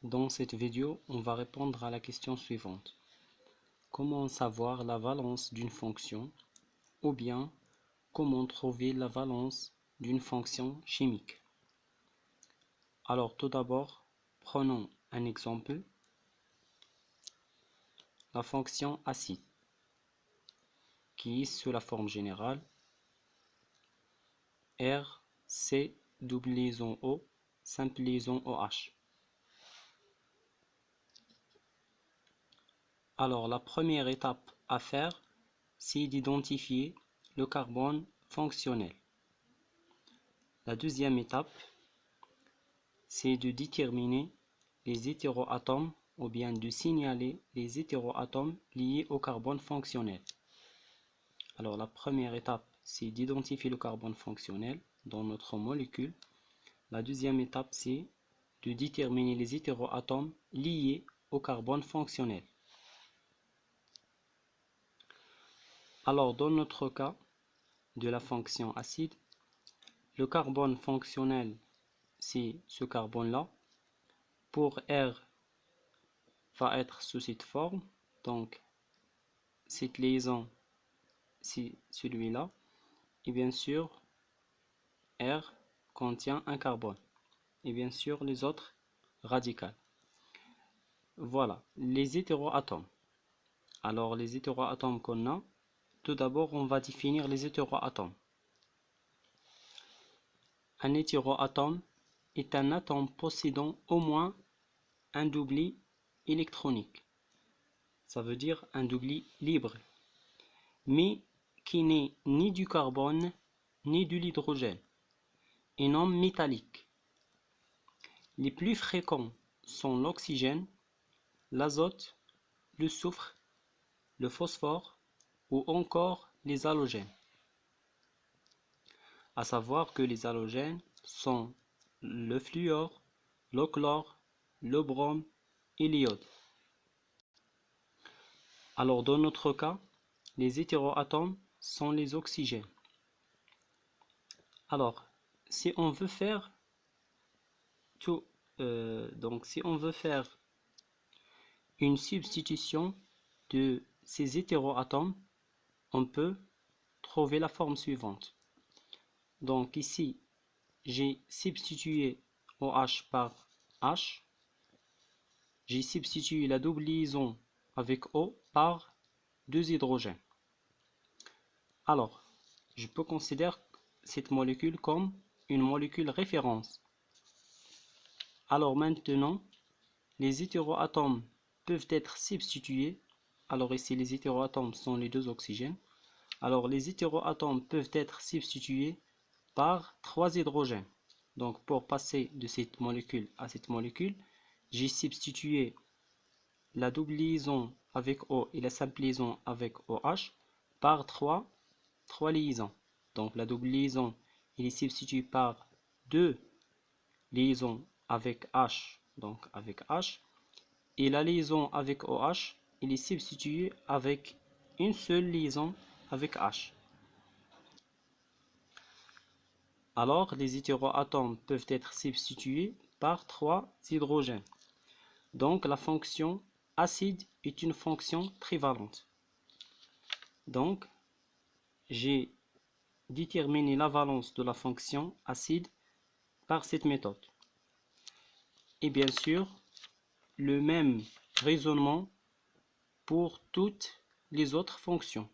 Dans cette vidéo, on va répondre à la question suivante. Comment savoir la valence d'une fonction ou bien comment trouver la valence d'une fonction chimique? Alors tout d'abord, prenons un exemple. La fonction acide qui est sous la forme générale R, C, double liaison O, simple liaison OH. Alors la première étape à faire, c'est d'identifier le carbone fonctionnel. La deuxième étape, c'est de déterminer les hétéroatomes ou bien de signaler les hétéroatomes liés au carbone fonctionnel. Alors la première étape, c'est d'identifier le carbone fonctionnel dans notre molécule. La deuxième étape, c'est de déterminer les hétéroatomes liés au carbone fonctionnel. Alors dans notre cas de la fonction acide, le carbone fonctionnel, c'est ce carbone-là. Pour R, va être sous cette forme. Donc, cette liaison, c'est celui-là. Et bien sûr, R contient un carbone. Et bien sûr, les autres radicales. Voilà, les hétéroatomes. Alors, les hétéroatomes qu'on a, tout d'abord, on va définir les hétéroatomes. Un hétéroatome est un atome possédant au moins un doublet électronique. Ça veut dire un doublet libre, mais qui n'est ni du carbone ni de l'hydrogène, et non métallique. Les plus fréquents sont l'oxygène, l'azote, le soufre, le phosphore ou encore les halogènes. À savoir que les halogènes sont le fluor, le chlore, le brome et l'iode. Alors dans notre cas, les hétéroatomes sont les oxygènes. Alors, si on veut faire si on veut faire une substitution de ces hétéroatomes, on peut trouver la forme suivante. Donc ici, j'ai substitué OH par H. J'ai substitué la double liaison avec O par 2 hydrogènes. Alors, je peux considérer cette molécule comme une molécule référence. Alors maintenant, les hétéroatomes peuvent être substitués. Alors ici, les hétéroatomes sont les deux oxygènes. Alors les hétéroatomes peuvent être substitués par 3 hydrogènes. Donc pour passer de cette molécule à cette molécule, j'ai substitué la double liaison avec O et la simple liaison avec OH par 3 liaisons. Donc la double liaison est substituée par 2 liaisons avec H, donc avec H, et la liaison avec OH est substituée avec une seule liaison avec H. Alors les hétéroatomes peuvent être substitués par 3 hydrogènes. Donc la fonction acide est une fonction trivalente. Donc j'ai déterminé la valence de la fonction acide par cette méthode. Et bien sûr, le même raisonnement pour toutes les autres fonctions.